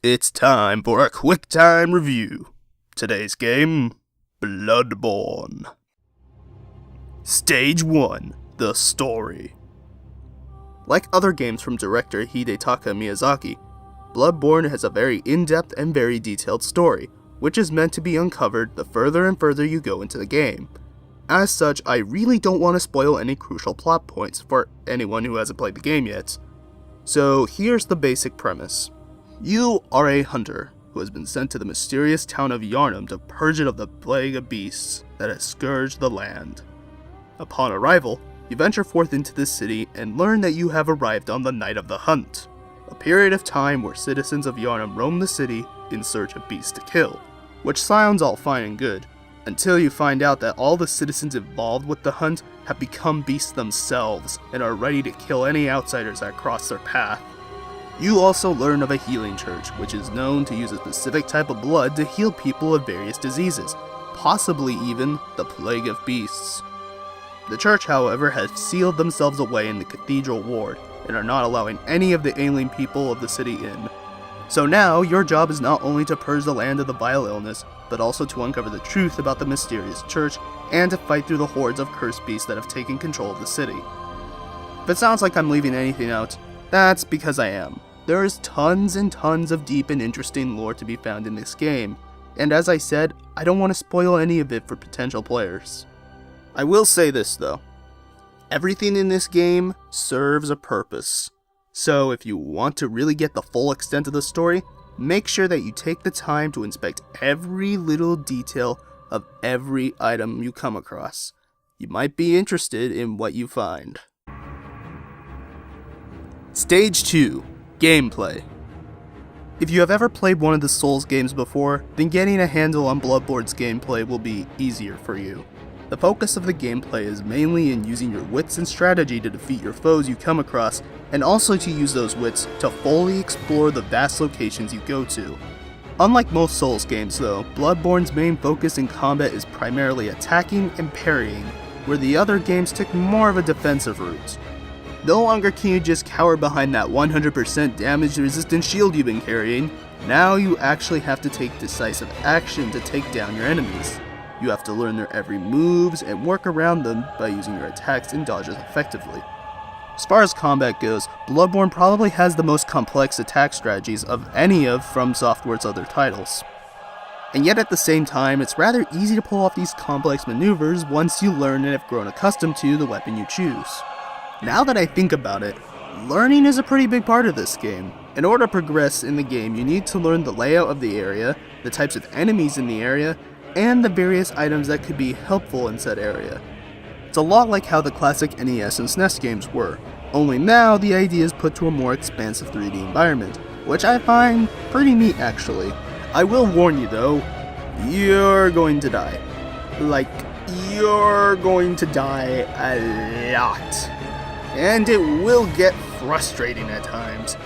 It's time for a quick time review. Today's game, Bloodborne. Stage 1, the story. Like other games from director Hidetaka Miyazaki, Bloodborne has a very in-depth and very detailed story, which is meant to be uncovered the further and further you go into the game. As such, I really don't want to spoil any crucial plot points for anyone who hasn't played the game yet. So here's the basic premise. You are a hunter who has been sent to the mysterious town of Yharnam to purge it of the plague of beasts that has scourged the land. Upon arrival, you venture forth into the city and learn that you have arrived on the night of the hunt, a period of time where citizens of Yharnam roam the city in search of beasts to kill, which sounds all fine and good, until you find out that all the citizens involved with the hunt have become beasts themselves and are ready to kill any outsiders that cross their path. You also learn of a healing church, which is known to use a specific type of blood to heal people of various diseases, possibly even the plague of beasts. The church, however, has sealed themselves away in the cathedral ward, and are not allowing any of the ailing people of the city in. So now, your job is not only to purge the land of the vile illness, but also to uncover the truth about the mysterious church, and to fight through the hordes of cursed beasts that have taken control of the city. If it sounds like I'm leaving anything out, that's because I am. There is tons and tons of deep and interesting lore to be found in this game, and as I said, I don't want to spoil any of it for potential players. I will say this though, everything in this game serves a purpose, so if you want to really get the full extent of the story, make sure that you take the time to inspect every little detail of every item you come across. You might be interested in what you find. Stage 2. Gameplay. If you have ever played one of the Souls games before, then getting a handle on Bloodborne's gameplay will be easier for you. The focus of the gameplay is mainly in using your wits and strategy to defeat your foes you come across, and also to use those wits to fully explore the vast locations you go to. Unlike most Souls games though, Bloodborne's main focus in combat is primarily attacking and parrying, where the other games took more of a defensive route. No longer can you just cower behind that 100% damage resistant shield you've been carrying, now you actually have to take decisive action to take down your enemies. You have to learn their every moves and work around them by using your attacks and dodges effectively. As far as combat goes, Bloodborne probably has the most complex attack strategies of any of From Software's other titles. And yet at the same time, it's rather easy to pull off these complex maneuvers once you learn and have grown accustomed to the weapon you choose. Now that I think about it, learning is a pretty big part of this game. In order to progress in the game, you need to learn the layout of the area, the types of enemies in the area, and the various items that could be helpful in said area. It's a lot like how the classic NES and SNES games were, only now the idea is put to a more expansive 3D environment, which I find pretty neat actually. I will warn you though, you're going to die. Like, you're going to die a lot. And it will get frustrating at times,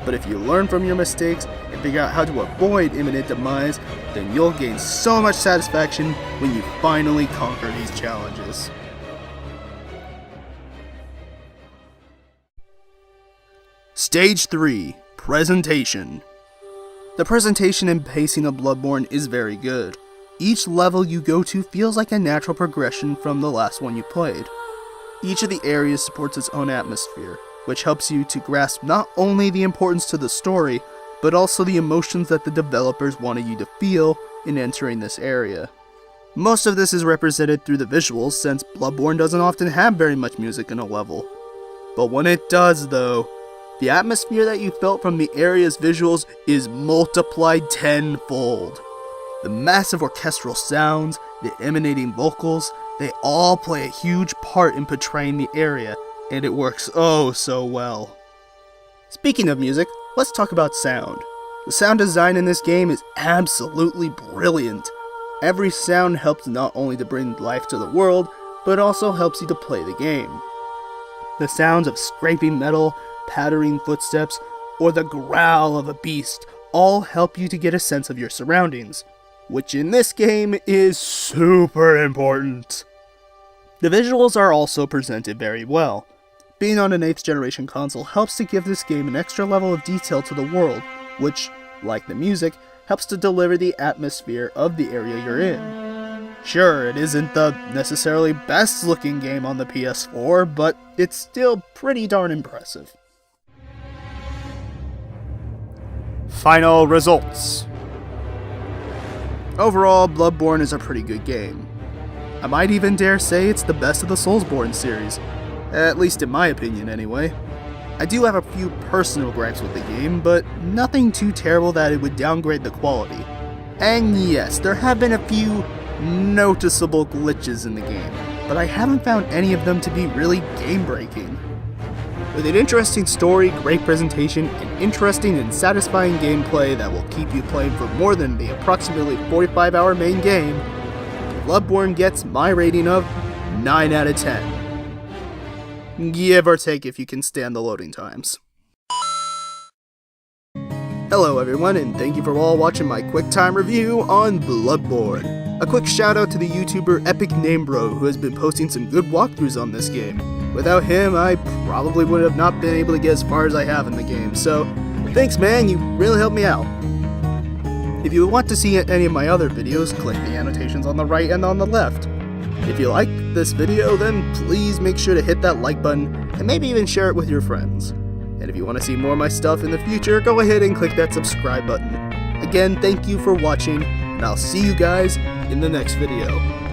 but if you learn from your mistakes and figure out how to avoid imminent demise, then you'll gain so much satisfaction when you finally conquer these challenges. Stage 3. Presentation. The presentation and pacing of Bloodborne is very good. Each level you go to feels like a natural progression from the last one you played. Each of the areas supports its own atmosphere, which helps you to grasp not only the importance to the story, but also the emotions that the developers wanted you to feel in entering this area. Most of this is represented through the visuals, since Bloodborne doesn't often have very much music in a level. But when it does though, the atmosphere that you felt from the area's visuals is multiplied tenfold. The massive orchestral sounds, the emanating vocals, they all play a huge part in portraying the area, and it works oh so well. Speaking of music, let's talk about sound. The sound design in this game is absolutely brilliant. Every sound helps not only to bring life to the world, but also helps you to play the game. The sounds of scraping metal, pattering footsteps, or the growl of a beast all help you to get a sense of your surroundings, which in this game is super important. The visuals are also presented very well. Being on an 8th generation console helps to give this game an extra level of detail to the world, which like the music, helps to deliver the atmosphere of the area you're in. Sure, it isn't the necessarily best looking game on the PS4, but it's still pretty darn impressive. Final results. Overall, Bloodborne is a pretty good game. I might even dare say it's the best of the Soulsborne series, at least in my opinion anyway. I do have a few personal gripes with the game, but nothing too terrible that it would downgrade the quality. And yes, there have been a few noticeable glitches in the game, but I haven't found any of them to be really game-breaking. With an interesting story, great presentation, and interesting and satisfying gameplay that will keep you playing for more than the approximately 45-hour main game, Bloodborne gets my rating of 9 out of 10. Give or take if you can stand the loading times. Hello everyone, and thank you for all watching my quick time review on Bloodborne. A quick shout out to the YouTuber Epic Namebro, who has been posting some good walkthroughs on this game. Without him, I probably would have not been able to get as far as I have in the game, so thanks man, you really helped me out. If you want to see any of my other videos, click the annotations on the right and on the left. If you like this video, then please make sure to hit that like button, and maybe even share it with your friends. And if you want to see more of my stuff in the future, go ahead and click that subscribe button. Again, thank you for watching, and I'll see you guys in the next video.